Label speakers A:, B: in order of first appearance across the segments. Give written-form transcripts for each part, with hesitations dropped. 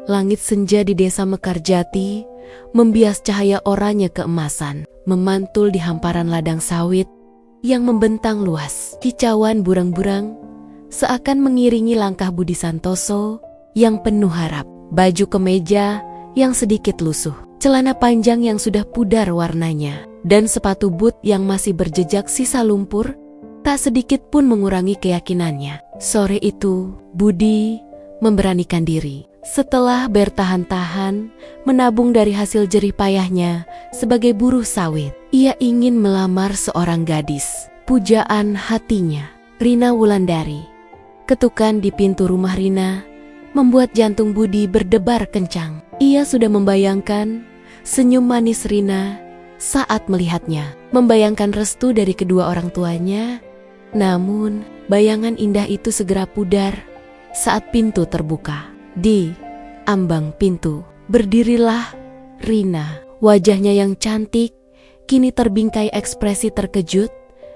A: Langit senja di desa Mekarjati membias cahaya oranye keemasan, memantul di hamparan ladang sawit yang membentang luas. Kicauan burang-burang seakan mengiringi langkah Budi Santoso yang penuh harap. Baju kemeja yang sedikit lusuh, celana panjang yang sudah pudar warnanya, dan sepatu boot yang masih berjejak sisa lumpur tak sedikit pun mengurangi keyakinannya. Sore itu, Budi memberanikan diri. Setelah bertahan-tahan menabung dari hasil jerih payahnya sebagai buruh sawit, ia ingin melamar seorang gadis, pujaan hatinya, Rina Wulandari. Ketukan di pintu rumah Rina membuat jantung Budi berdebar kencang. Ia sudah membayangkan senyum manis Rina saat melihatnya, membayangkan restu dari kedua orang tuanya. Namun, bayangan indah itu segera pudar saat pintu terbuka. Di ambang pintu, berdirilah Rina. Wajahnya yang cantik kini terbingkai ekspresi terkejut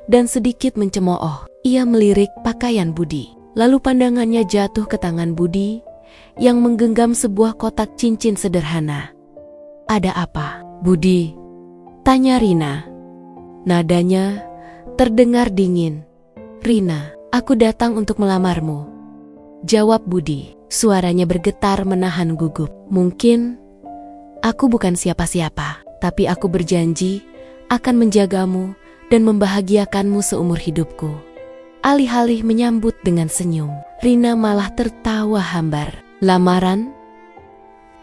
A: dan sedikit mencemooh. Ia melirik pakaian Budi, lalu pandangannya jatuh ke tangan Budi yang menggenggam sebuah kotak cincin sederhana. "Ada apa, Budi?" tanya Rina. Nadanya terdengar dingin. "Rina, aku datang untuk melamarmu," jawab Budi. Suaranya bergetar menahan gugup. "Mungkin aku bukan siapa-siapa, tapi aku berjanji akan menjagamu dan membahagiakanmu seumur hidupku." Alih-alih menyambut dengan senyum, Rina malah tertawa hambar. "Lamaran?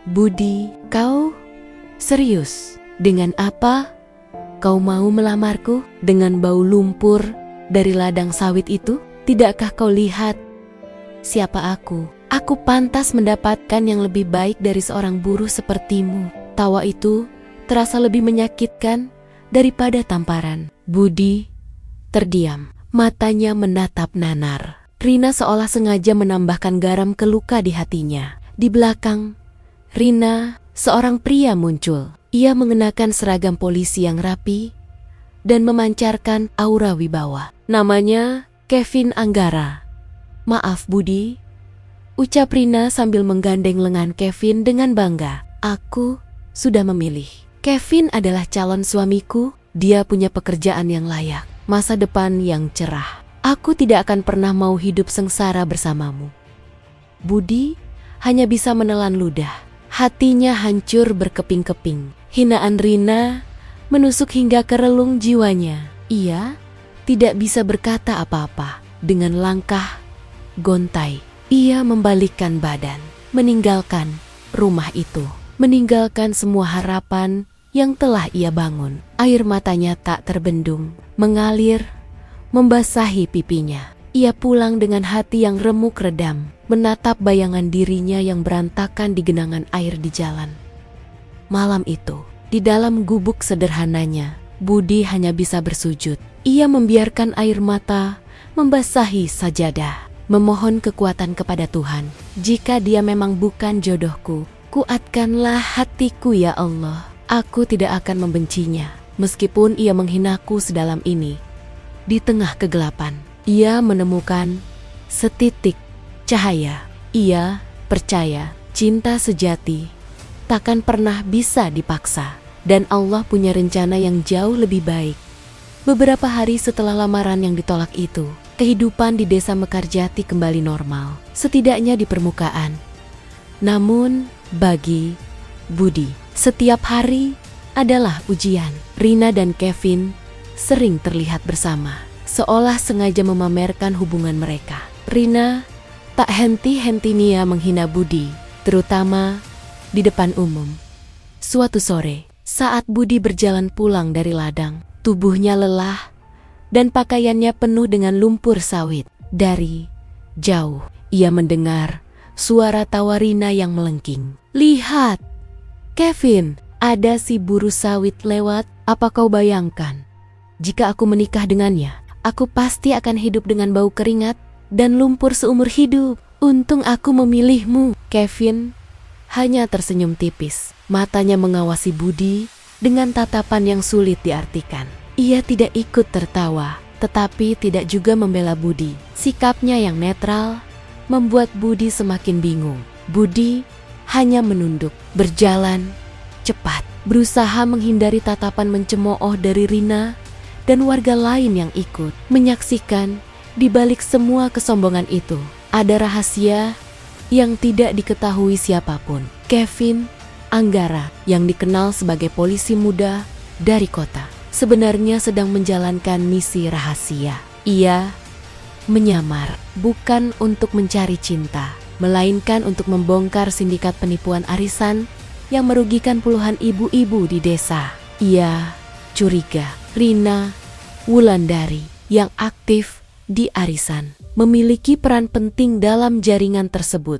A: Budi, kau serius? Dengan apa kau mau melamarku? Dengan bau lumpur dari ladang sawit itu? Tidakkah kau lihat siapa aku? Aku pantas mendapatkan yang lebih baik dari seorang buruh sepertimu." Tawa itu terasa lebih menyakitkan daripada tamparan. Budi terdiam, matanya menatap nanar. Rina seolah sengaja menambahkan garam ke luka di hatinya. Di belakang Rina, seorang pria muncul. Ia mengenakan seragam polisi yang rapi dan memancarkan aura wibawa. Namanya Kevin Anggara. "Maaf Budi," ucap Rina sambil menggandeng lengan Kevin dengan bangga. "Aku sudah memilih. Kevin adalah calon suamiku. Dia punya pekerjaan yang layak, masa depan yang cerah. Aku tidak akan pernah mau hidup sengsara bersamamu." Budi hanya bisa menelan ludah. Hatinya hancur berkeping-keping. Hinaan Rina menusuk hingga ke relung jiwanya. Ia tidak bisa berkata apa-apa. Dengan langkah gontai, ia membalikkan badan, meninggalkan rumah itu, meninggalkan semua harapan yang telah ia bangun. Air matanya tak terbendung, mengalir, membasahi pipinya. Ia pulang dengan hati yang remuk redam, menatap bayangan dirinya yang berantakan di genangan air di jalan. Malam itu, di dalam gubuk sederhananya, Budi hanya bisa bersujud. Ia membiarkan air mata membasahi sajadah, memohon kekuatan kepada Tuhan. "Jika dia memang bukan jodohku, kuatkanlah hatiku ya Allah. Aku tidak akan membencinya, meskipun ia menghinaku sedalam ini." Di tengah kegelapan, ia menemukan setitik cahaya. Ia percaya cinta sejati takkan pernah bisa dipaksa, dan Allah punya rencana yang jauh lebih baik. Beberapa hari setelah lamaran yang ditolak itu, kehidupan di desa Mekarjati kembali normal, setidaknya di permukaan. Namun, bagi Budi, setiap hari adalah ujian. Rina dan Kevin sering terlihat bersama, seolah sengaja memamerkan hubungan mereka. Rina tak henti-hentinya menghina Budi, terutama di depan umum. Suatu sore, saat Budi berjalan pulang dari ladang, tubuhnya lelah dan pakaiannya penuh dengan lumpur sawit. Dari jauh, ia mendengar suara tawa Rina yang melengking. "Lihat, Kevin, ada si buruh sawit lewat. Apa kau bayangkan? Jika aku menikah dengannya, aku pasti akan hidup dengan bau keringat dan lumpur seumur hidup. Untung aku memilihmu." Kevin hanya tersenyum tipis. Matanya mengawasi Budi dengan tatapan yang sulit diartikan. Ia tidak ikut tertawa, tetapi tidak juga membela Budi. Sikapnya yang netral membuat Budi semakin bingung. Budi hanya menunduk, berjalan cepat, berusaha menghindari tatapan mencemooh dari Rina dan warga lain yang ikut menyaksikan. Di balik semua kesombongan itu, ada rahasia yang tidak diketahui siapapun. Kevin Anggara, yang dikenal sebagai polisi muda dari kota, sebenarnya sedang menjalankan misi rahasia. Ia menyamar bukan untuk mencari cinta, melainkan untuk membongkar sindikat penipuan arisan yang merugikan puluhan ibu-ibu di desa. Ia curiga Rina Wulandari yang aktif di arisan memiliki peran penting dalam jaringan tersebut.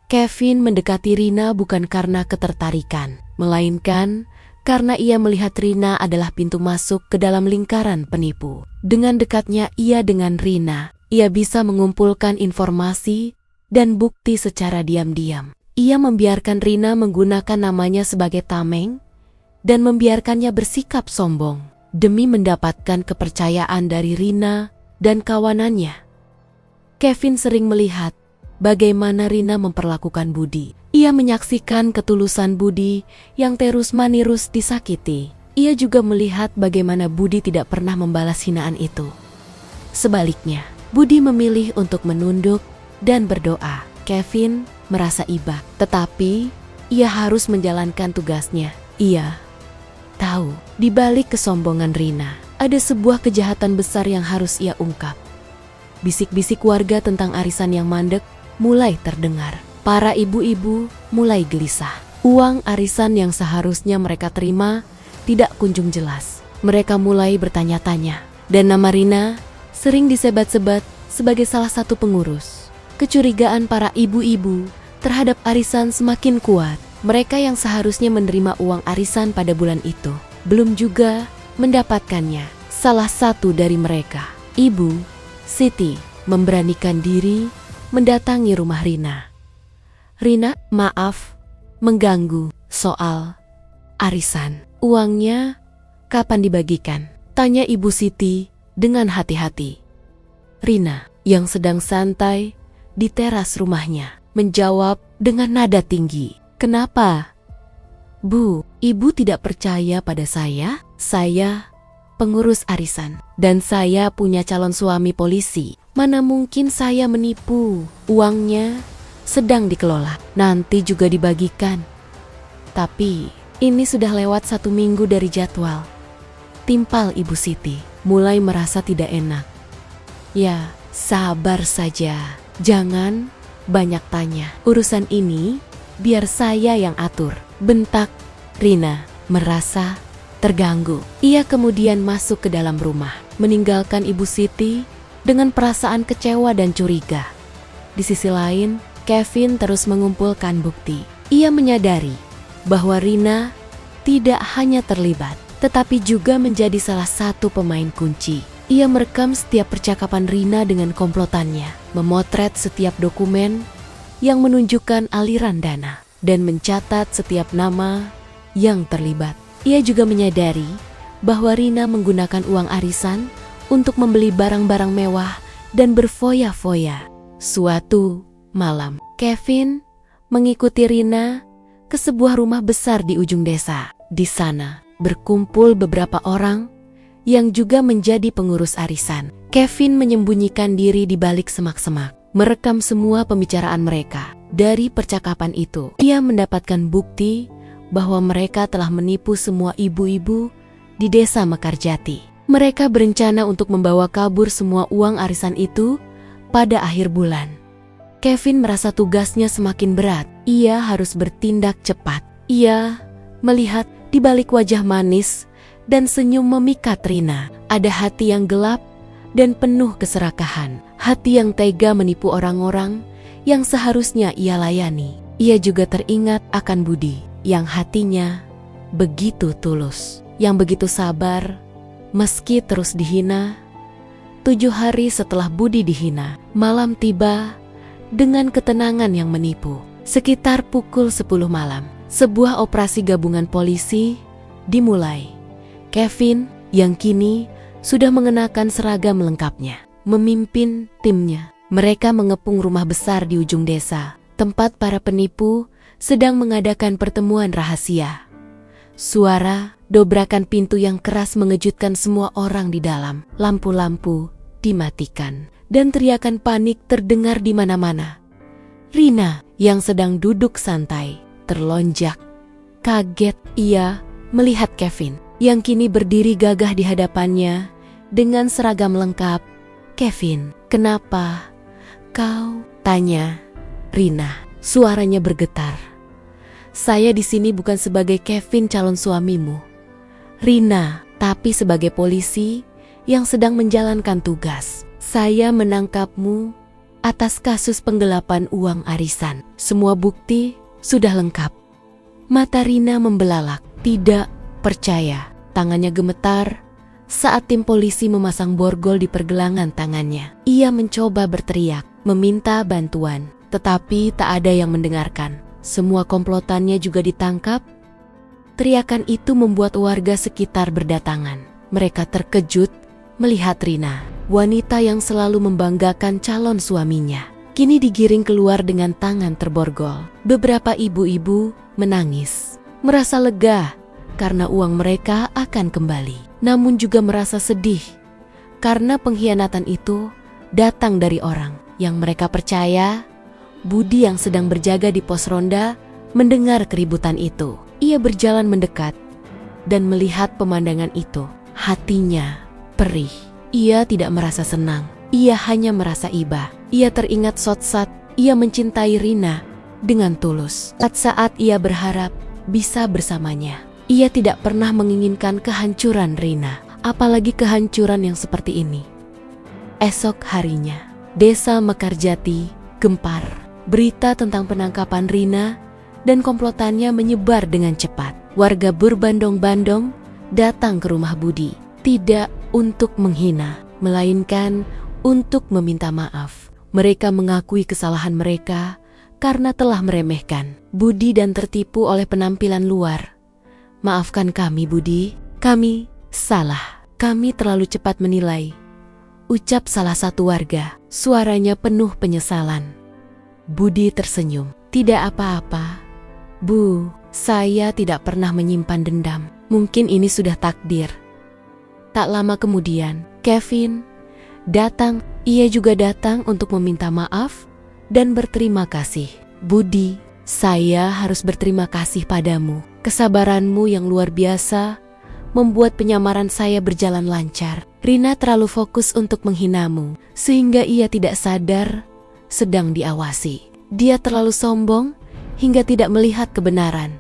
A: Kevin mendekati Rina bukan karena ketertarikan, melainkan karena ia melihat Rina adalah pintu masuk ke dalam lingkaran penipu. Dengan dekatnya ia dengan Rina, ia bisa mengumpulkan informasi dan bukti secara diam-diam. Ia membiarkan Rina menggunakan namanya sebagai tameng dan membiarkannya bersikap sombong demi mendapatkan kepercayaan dari Rina dan kawanannya. Kevin sering melihat bagaimana Rina memperlakukan Budi. Ia menyaksikan ketulusan Budi yang terus-menerus disakiti. Ia juga melihat bagaimana Budi tidak pernah membalas hinaan itu. Sebaliknya, Budi memilih untuk menunduk dan berdoa. Kevin merasa iba, tetapi ia harus menjalankan tugasnya. Ia tahu di balik kesombongan Rina ada sebuah kejahatan besar yang harus ia ungkap. Bisik-bisik warga tentang arisan yang mandek mulai terdengar. Para ibu-ibu mulai gelisah. Uang arisan yang seharusnya mereka terima tidak kunjung jelas. Mereka mulai bertanya-tanya, dan nama Rina sering disebat-sebat sebagai salah satu pengurus. Kecurigaan para ibu-ibu terhadap arisan semakin kuat. Mereka yang seharusnya menerima uang arisan pada bulan itu belum juga mendapatkannya. Salah satu dari mereka, Ibu Siti, memberanikan diri mendatangi rumah Rina. Rina, maaf mengganggu soal arisan. Uangnya kapan dibagikan? Tanya Ibu Siti dengan hati-hati. Rina, yang sedang santai di teras rumahnya, menjawab dengan nada tinggi. Kenapa? Bu, Ibu tidak percaya pada saya? Saya pengurus arisan, dan saya punya calon suami polisi. Mana mungkin saya menipu? Uangnya sedang dikelola, nanti juga dibagikan. Tapi ini sudah lewat 1 minggu dari jadwal. Timpal Ibu Siti, mulai merasa tidak enak. Ya, sabar saja, jangan banyak tanya. Urusan ini biar saya yang atur, bentak Rina, merasa terganggu. Ia kemudian masuk ke dalam rumah, meninggalkan Ibu Siti dengan perasaan kecewa dan curiga. Di sisi lain, Kevin terus mengumpulkan bukti. Ia menyadari bahwa Rina tidak hanya terlibat, tetapi juga menjadi salah satu pemain kunci. Ia merekam setiap percakapan Rina dengan komplotannya, memotret setiap dokumen yang menunjukkan aliran dana, dan mencatat setiap nama yang terlibat. Ia juga menyadari bahwa Rina menggunakan uang arisan untuk membeli barang-barang mewah dan berfoya-foya. Suatu malam, Kevin mengikuti Rina ke sebuah rumah besar di ujung desa. Di sana berkumpul beberapa orang yang juga menjadi pengurus arisan. Kevin menyembunyikan diri di balik semak-semak, merekam semua pembicaraan mereka. Dari percakapan itu, ia mendapatkan bukti bahwa mereka telah menipu semua ibu-ibu di desa Mekarjati. Mereka berencana untuk membawa kabur semua uang arisan itu pada akhir bulan. Kevin merasa tugasnya semakin berat. Ia harus bertindak cepat. Ia melihat di balik wajah manis dan senyum memikat Rina, ada hati yang gelap dan penuh keserakahan. Hati yang tega menipu orang-orang yang seharusnya ia layani. Ia juga teringat akan Budi, yang hatinya begitu tulus, yang begitu sabar meski terus dihina. 7 hari setelah Budi dihina, malam tiba dengan ketenangan yang menipu. Sekitar pukul 10 malam, sebuah operasi gabungan polisi dimulai. Kevin yang kini sudah mengenakan seragam lengkapnya memimpin timnya. Mereka mengepung rumah besar di ujung desa, tempat para penipu sedang mengadakan pertemuan rahasia. Suara dobrakan pintu yang keras mengejutkan semua orang di dalam. Lampu-lampu dimatikan dan teriakan panik terdengar di mana-mana. Rina yang sedang duduk santai terlonjak. Kaget ia melihat Kevin yang kini berdiri gagah di hadapannya dengan seragam lengkap. "Kevin, kenapa kau?" tanya Rina. Suaranya bergetar. "Saya di sini bukan sebagai Kevin calon suamimu, Rina, tapi sebagai polisi yang sedang menjalankan tugas. Saya menangkapmu atas kasus penggelapan uang arisan. Semua bukti sudah lengkap." Mata Rina membelalak, tidak percaya. Tangannya gemetar saat tim polisi memasang borgol di pergelangan tangannya. Ia mencoba berteriak, meminta bantuan, tetapi tak ada yang mendengarkan. Semua komplotannya juga ditangkap. Teriakan itu membuat warga sekitar berdatangan. Mereka terkejut melihat Rina, wanita yang selalu membanggakan calon suaminya, kini digiring keluar dengan tangan terborgol. Beberapa ibu-ibu menangis, merasa lega karena uang mereka akan kembali. Namun juga merasa sedih karena pengkhianatan itu datang dari orang yang mereka percaya. Budi yang sedang berjaga di pos ronda mendengar keributan itu. Ia berjalan mendekat dan melihat pemandangan itu. Hatinya perih. Ia tidak merasa senang. Ia hanya merasa iba. Ia teringat saat ia mencintai Rina dengan tulus. Saat ia berharap bisa bersamanya. Ia tidak pernah menginginkan kehancuran Rina, apalagi kehancuran yang seperti ini. Esok harinya, Desa Mekarjati gempar. Berita tentang penangkapan Rina dan komplotannya menyebar dengan cepat. Warga berbondong-bondong datang ke rumah Budi, tidak untuk menghina, melainkan untuk meminta maaf. Mereka mengakui kesalahan mereka karena telah meremehkan Budi dan tertipu oleh penampilan luar. "Maafkan kami, Budi. Kami salah. Kami terlalu cepat menilai," ucap salah satu warga. Suaranya penuh penyesalan. Budi tersenyum. "Tidak apa-apa, Bu. Saya tidak pernah menyimpan dendam. Mungkin ini sudah takdir." Tak lama kemudian, Kevin datang. Ia juga datang untuk meminta maaf dan berterima kasih. "Budi, saya harus berterima kasih padamu. Kesabaranmu yang luar biasa membuat penyamaran saya berjalan lancar." Rina terlalu fokus untuk menghinamu, sehingga ia tidak sadar sedang diawasi. Dia terlalu sombong hingga tidak melihat kebenaran.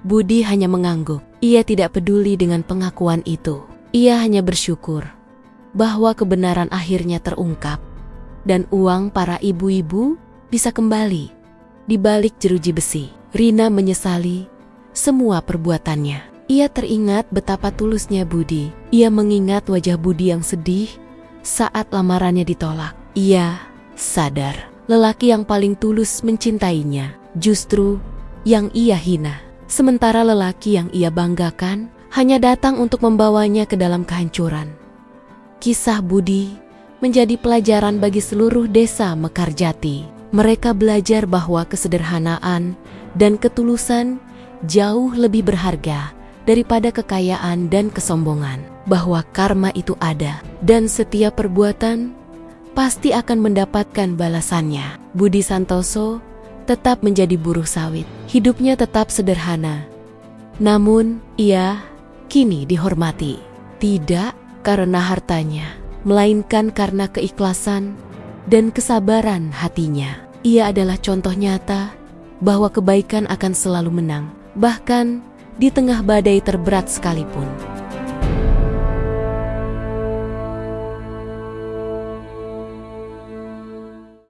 A: Budi hanya mengangguk. Ia tidak peduli dengan pengakuan itu. Ia hanya bersyukur bahwa kebenaran akhirnya terungkap dan uang para ibu-ibu bisa kembali di balik jeruji besi. Rina menyesali semua perbuatannya. Ia teringat betapa tulusnya Budi. Ia mengingat wajah Budi yang sedih saat lamarannya ditolak. Ia sadar lelaki yang paling tulus mencintainya justru yang ia hina. Sementara lelaki yang ia banggakan hanya datang untuk membawanya ke dalam kehancuran. Kisah Budi menjadi pelajaran bagi seluruh desa Mekarjati. Mereka belajar bahwa kesederhanaan dan ketulusan jauh lebih berharga daripada kekayaan dan kesombongan. Bahwa karma itu ada dan setiap perbuatan pasti akan mendapatkan balasannya. Budi Santoso tetap menjadi buruh sawit. Hidupnya tetap sederhana. Namun ia kini dihormati. Tidak karena hartanya, melainkan karena keikhlasan dan kesabaran hatinya. Ia adalah contoh nyata bahwa kebaikan akan selalu menang, bahkan di tengah badai terberat sekalipun.